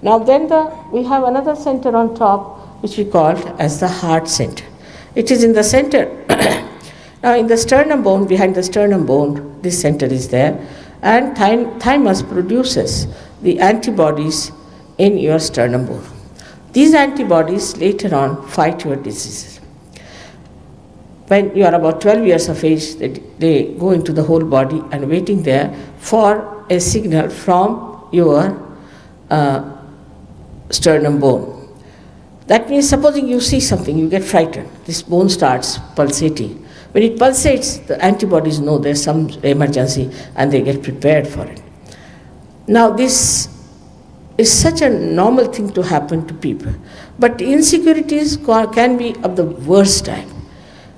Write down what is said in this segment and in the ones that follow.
Now then we have another center on top which we call as the heart center. It is in the center. Now in the sternum bone, behind the sternum bone, this center is there, and thymus produces the antibodies in your sternum bone. These antibodies later on fight your diseases. When you are about 12 years of age, they go into the whole body and waiting there for a signal from your sternum bone. That means supposing you see something, you get frightened, this bone starts pulsating. When it pulsates, the antibodies know there's some emergency and they get prepared for it. Now this is such a normal thing to happen to people, but insecurities can be of the worst type.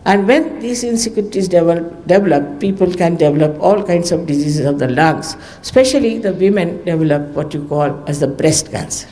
And when these insecurities develop, people can develop all kinds of diseases of the lungs, especially the women develop what you call as the breast cancer.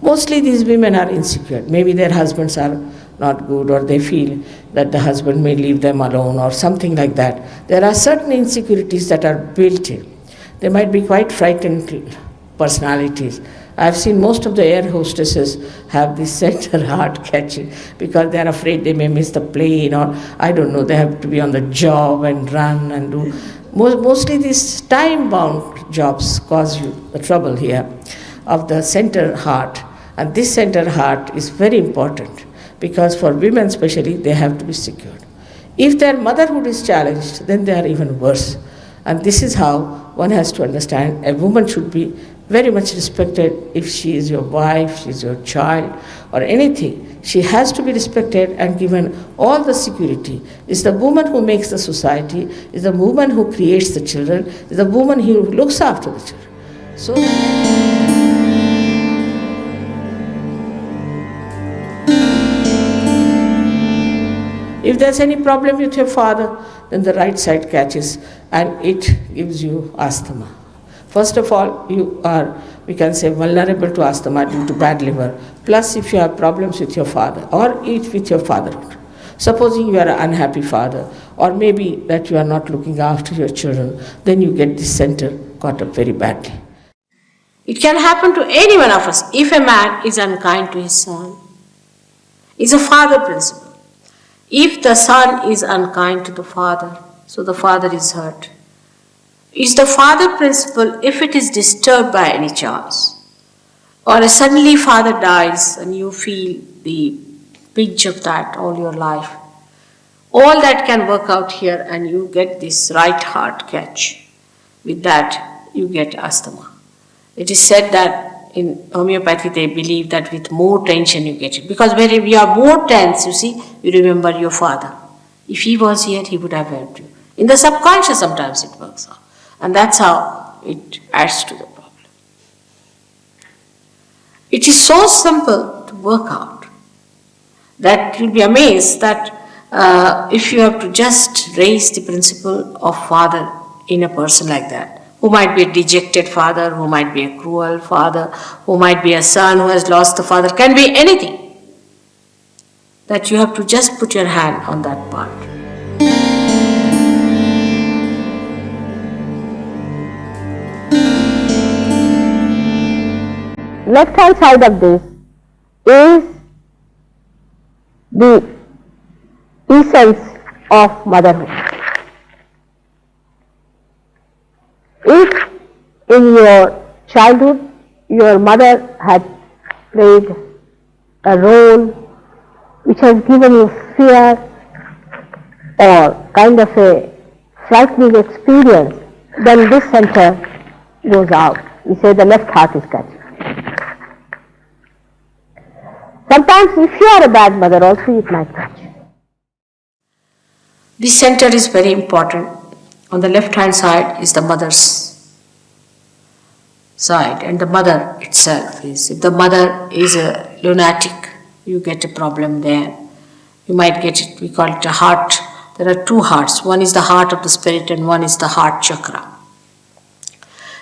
Mostly these women are insecure. Maybe their husbands are not good, or they feel that the husband may leave them alone or something like that. There are certain insecurities that are built in. They might be quite frightened personalities. I've seen most of the air hostesses have this center heart catching because they're afraid they may miss the plane, or I don't know, they have to be on the job and run and do. Mostly these time-bound jobs cause you the trouble here of the center heart. And this center heart is very important because for women especially, they have to be secured. If their motherhood is challenged, then they are even worse. And this is how one has to understand a woman should be very much respected. If she is your wife, she is your child, or anything, she has to be respected and given all the security. It's the woman who makes the society, it's the woman who creates the children, it's the woman who looks after the children. So if there's any problem with your father, then the right side catches and it gives you asthma. First of all, you are, we can say, vulnerable to asthma due to bad liver. Plus, if you have problems with your father or with your fatherhood. Supposing you are an unhappy father, or maybe that you are not looking after your children, then you get this center caught up very badly. It can happen to any one of us if a man is unkind to his son. It's a father principle. If the son is unkind to the father, so the father is hurt. It's the father principle if it is disturbed by any chance. Or suddenly father dies and you feel the pinch of that all your life. All that can work out here and you get this right heart catch. With that, you get asthma. It is said that in homeopathy they believe that with more tension you get it. Because when you are more tense, you see, you remember your father. If he was here, he would have helped you. In the subconscious sometimes it works out. And that's how it adds to the problem. It is so simple to work out that you'll be amazed that if you have to just raise the principle of father in a person like that, who might be a dejected father, who might be a cruel father, who might be a son who has lost the father, can be anything. That you have to just put your hand on that part. Left hand side of this is the essence of motherhood. If in your childhood your mother had played a role which has given you fear or kind of a frightening experience, then this center goes out. We say the left heart is catching. Sometimes if you are a bad mother also it might catch. This center is very important. On the left hand side is the mother's side, and the mother itself is, if the mother is a lunatic, you get a problem there. You might get it, we call it a heart. There are two hearts. One is the heart of the spirit and one is the heart chakra.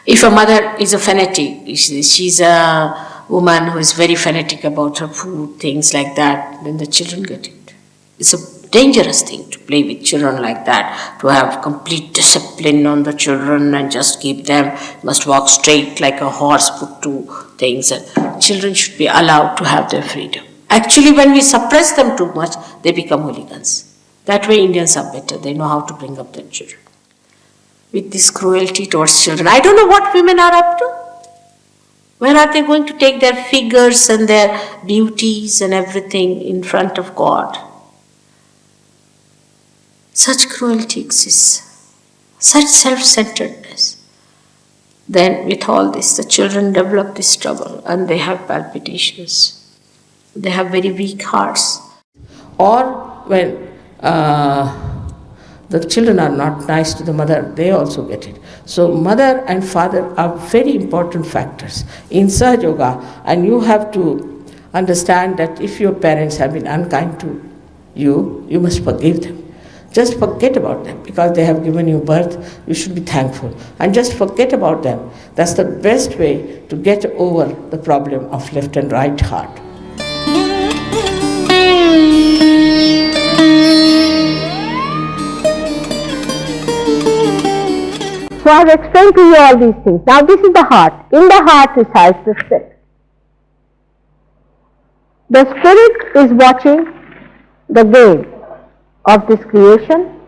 If a mother is a fanatic, she's a woman who is very fanatic about her food, things like that, then the children get it. It's a dangerous thing to play with children like that, to have complete discipline on the children and just keep them, must walk straight like a horse, put to things. And children should be allowed to have their freedom. Actually, when we suppress them too much, they become hooligans. That way Indians are better. They know how to bring up their children. With this cruelty towards children, I don't know what women are up to. Where are they going to take their figures and their beauties and everything in front of God? Such cruelty exists, such self-centeredness. Then with all this, the children develop this trouble and they have palpitations. They have very weak hearts. Or when the children are not nice to the mother, they also get it. So mother and father are very important factors in Sahaja Yoga, and you have to understand that if your parents have been unkind to you, you must forgive them. Just forget about them because they have given you birth. You should be thankful and just forget about them. That's the best way to get over the problem of left and right heart. So I have explained to you all these things. Now this is the heart. In the heart resides the spirit. The spirit is watching the game of this creation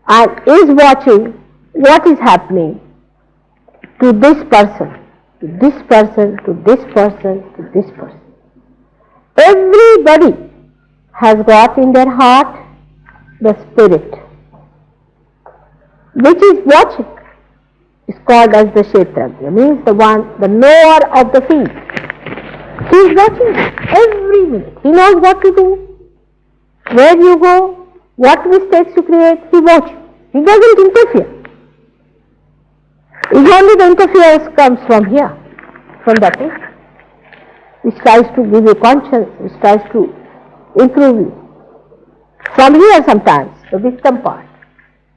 and is watching what is happening to this person, to this person, to this person, to this person. Everybody has got in their heart the spirit which is watching. Is called as the Kshetrajna, means the one, the knower of the field. He is watching every minute. He knows what to do, where you go, what mistakes you create. He watches. He doesn't interfere. It's only the interference comes from here, from that place, which tries to give you conscience, which tries to improve you. From here sometimes, the victim part,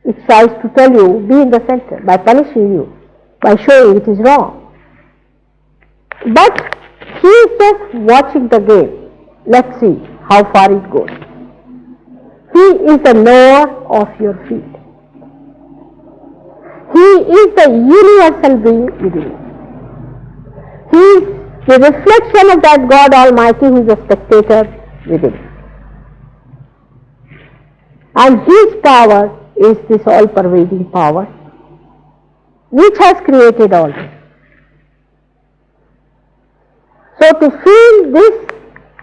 it tries to tell you, be in the center, by punishing you, by showing it is wrong. But he is just watching the game. Let's see how far it goes. He is the knower of your field. He is the universal being within you. He is the reflection of that God Almighty who is a spectator within you. And his power is this all-pervading power which has created all this. So to feel this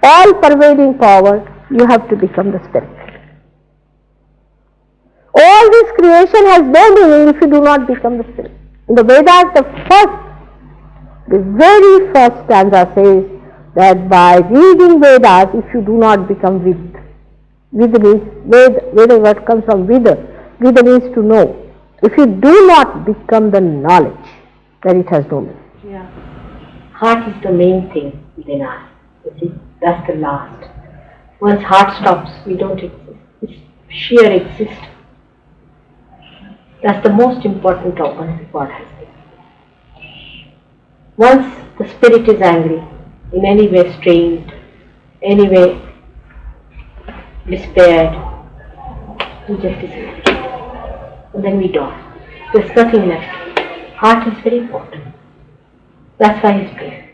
all-pervading power, you have to become the spirit. All this creation has no meaning if you do not become the spirit. In the Vedas, the very first stanza says that by reading Vedas, if you do not become Vid. Vid means, Veda word comes from Vida. Vida means to know. If you do not become the knowledge, then it has no meaning. Yeah. Heart is the main thing within us. You see, that's the last. Once heart stops, we don't exist. It's sheer existence. That's the most important organ God has given. Once the spirit is angry, in any way strained, any way despaired, we just disappear. And then we die. There's nothing left. Heart is very important. That's why He's praised.